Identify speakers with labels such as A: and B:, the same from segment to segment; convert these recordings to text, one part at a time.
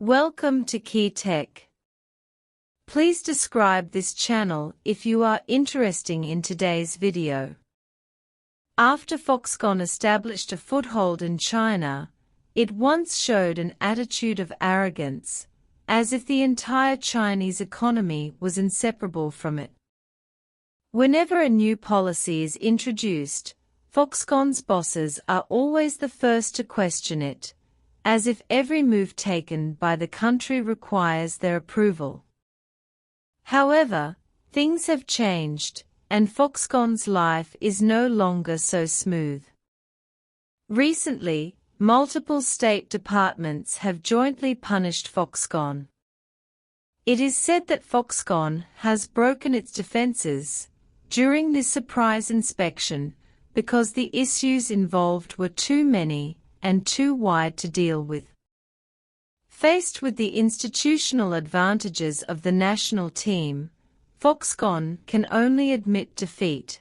A: Welcome to Key Tech. Please describe this channel if you are interested in today's video. After Foxconn established a foothold in China, it once showed an attitude of arrogance, as if the entire Chinese economy was inseparable from it. Whenever a new policy is introduced, Foxconn's bosses are always the first to question it, as if every move taken by the country requires their approval. However, things have changed, and Foxconn's life is no longer so smooth. Recently, multiple state departments have jointly punished Foxconn. It is said that Foxconn has broken its defenses during this surprise inspection because the issues involved were too many and too wide to deal with. Faced with the institutional advantages of the national team, Foxconn can only admit defeat.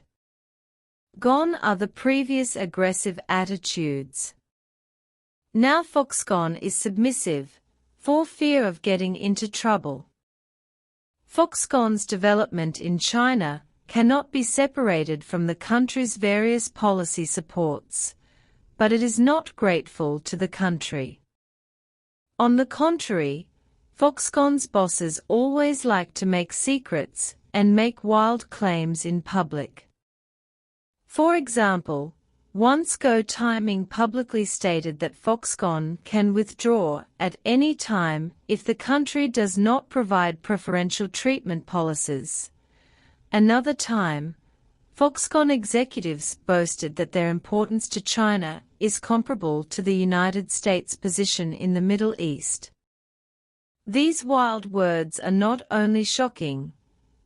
A: Gone are the previous aggressive attitudes. Now Foxconn is submissive, for fear of getting into trouble. Foxconn's development in China cannot be separated from the country's various policy supports, but it is not grateful to the country. On the contrary, Foxconn's bosses always like to make secrets and make wild claims in public. For example, once Go Timing publicly stated that Foxconn can withdraw at any time if the country does not provide preferential treatment policies. Another time, Foxconn executives boasted that their importance to China is comparable to the United States' position in the Middle East. These wild words are not only shocking,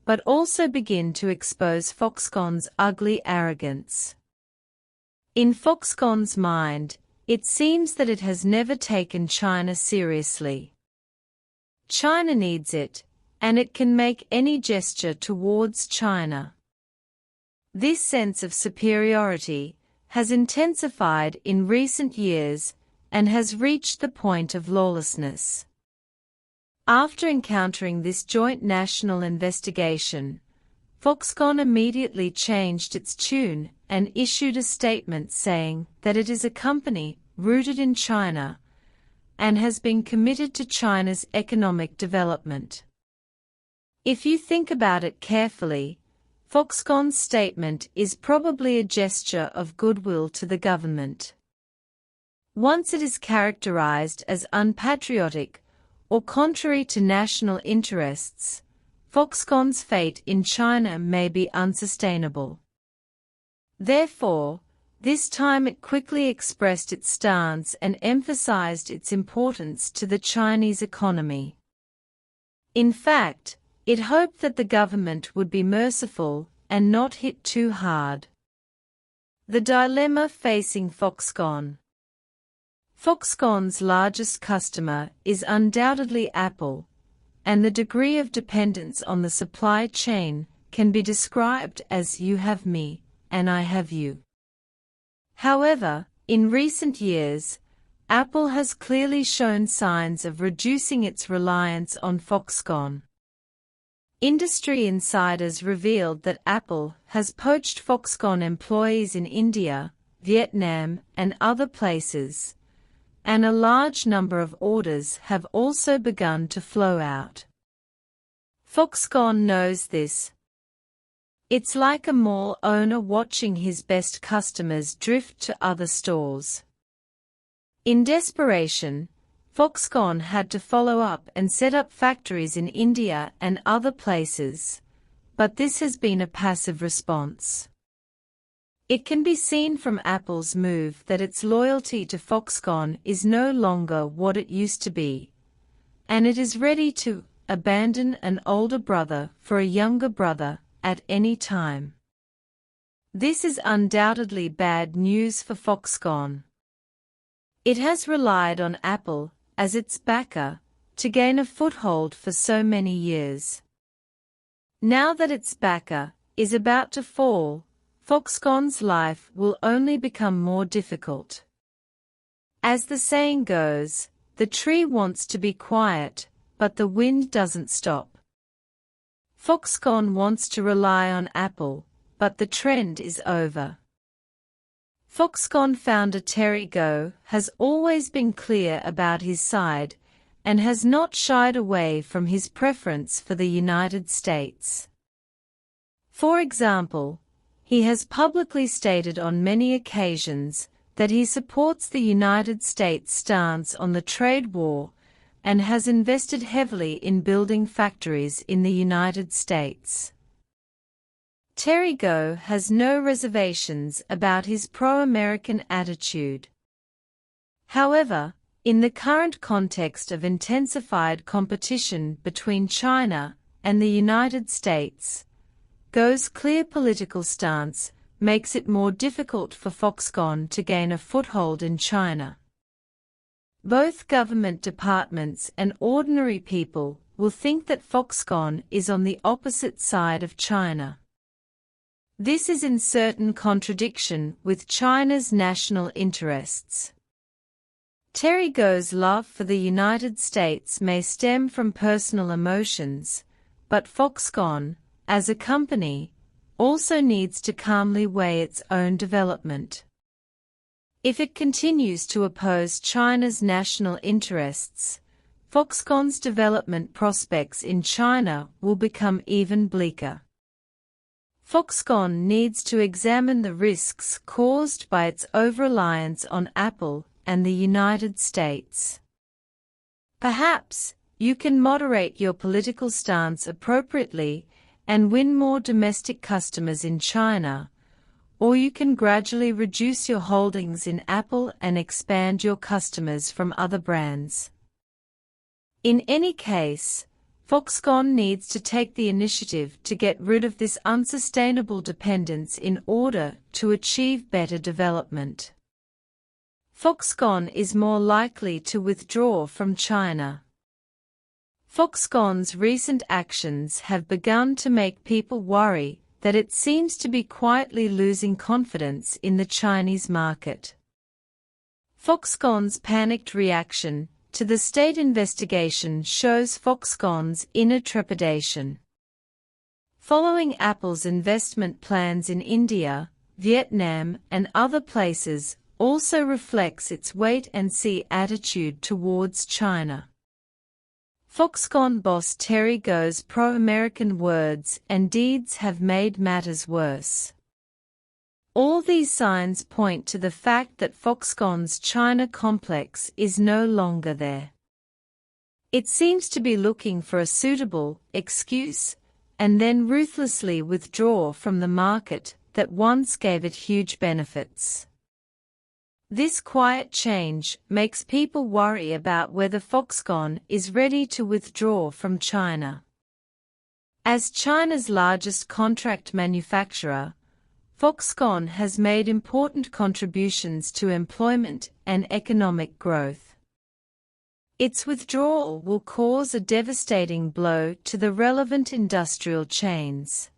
A: but also begin to expose Foxconn's ugly arrogance. In Foxconn's mind, it seems that it has never taken China seriously. China needs it, and it can make any gesture towards China. This sense of superiority has intensified in recent years and has reached the point of lawlessness. After encountering this joint national investigation, Foxconn immediately changed its tune and issued a statement saying that it is a company rooted in China and has been committed to China's economic development. If you think about it carefully, Foxconn's statement is probably a gesture of goodwill to the government. Once it is characterized as unpatriotic or contrary to national interests, Foxconn's fate in China may be unsustainable. Therefore, this time it quickly expressed its stance and emphasized its importance to the Chinese economy. In fact, it hoped that the government would be merciful and not hit too hard. The dilemma facing Foxconn. Foxconn's largest customer is undoubtedly Apple, and the degree of dependence on the supply chain can be described as you have me, and I have you. However, in recent years, Apple has clearly shown signs of reducing its reliance on Foxconn. Industry insiders revealed that Apple has poached Foxconn employees in India, Vietnam, and other places, and a large number of orders have also begun to flow out. Foxconn knows this. It's like a mall owner watching his best customers drift to other stores. In desperation, Foxconn had to follow up and set up factories in India and other places, but this has been a passive response. It can be seen from Apple's move that its loyalty to Foxconn is no longer what it used to be, and it is ready to abandon an older brother for a younger brother at any time. This is undoubtedly bad news for Foxconn. It has relied on Apple as its backer to gain a foothold for so many years. Now that its backer is about to fall, Foxconn's life will only become more difficult. As the saying goes, The tree wants to be quiet, but the wind doesn't stop. Foxconn wants to rely on Apple, but the trend is over. Foxconn founder Terry Gou has always been clear about his side, and has not shied away from his preference for the United States. For example, he has publicly stated on many occasions that he supports the United States' stance on the trade war and has invested heavily in building factories in the United States. Terry Gou has no reservations about his pro-American attitude. However, in the current context of intensified competition between China and the United States, Gou's clear political stance makes it more difficult for Foxconn to gain a foothold in China. Both government departments and ordinary people will think that Foxconn is on the opposite side of China. This is in certain contradiction with China's national interests. Terry Gou's love for the United States may stem from personal emotions, but Foxconn, as a company, also needs to calmly weigh its own development. If it continues to oppose China's national interests, Foxconn's development prospects in China will become even bleaker. Foxconn needs to examine the risks caused by its over-reliance on Apple and the United States. Perhaps you can moderate your political stance appropriately and win more domestic customers in China, or you can gradually reduce your holdings in Apple and expand your customers from other brands. In any case, Foxconn needs to take the initiative to get rid of this unsustainable dependence in order to achieve better development. Foxconn is more likely to withdraw from China. Foxconn's recent actions have begun to make people worry that it seems to be quietly losing confidence in the Chinese market. Foxconn's panicked reaction to the state investigation shows Foxconn's inner trepidation. Following Apple's investment plans in India, Vietnam, and other places also reflects its wait-and-see attitude towards China. Foxconn boss Terry Gou's pro-American words and deeds have made matters worse. All these signs point to the fact that Foxconn's China complex is no longer there. It seems to be looking for a suitable excuse and then ruthlessly withdraw from the market that once gave it huge benefits. This quiet change makes people worry about whether Foxconn is ready to withdraw from China. As China's largest contract manufacturer, Foxconn has made important contributions to employment and economic growth. Its withdrawal will cause a devastating blow to the relevant industrial chains.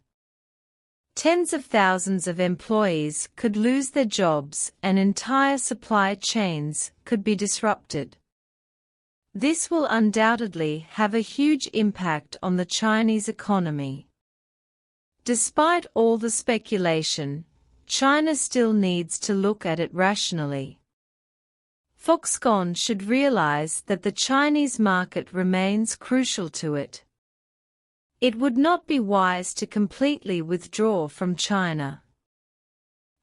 A: Tens of thousands of employees could lose their jobs and entire supply chains could be disrupted. This will undoubtedly have a huge impact on the Chinese economy. Despite all the speculation, China still needs to look at it rationally. Foxconn should realize that the Chinese market remains crucial to it. It would not be wise to completely withdraw from China.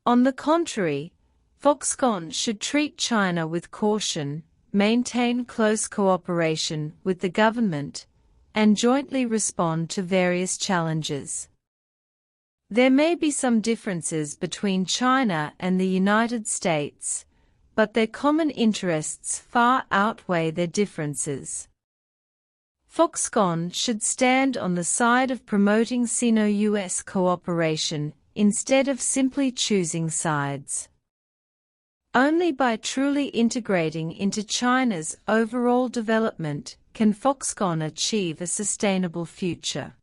A: On the contrary, Foxconn should treat China with caution, maintain close cooperation with the government, and jointly respond to various challenges. There may be some differences between China and the United States, but their common interests far outweigh their differences. Foxconn should stand on the side of promoting Sino-US cooperation instead of simply choosing sides. Only by truly integrating into China's overall development can Foxconn achieve a sustainable future.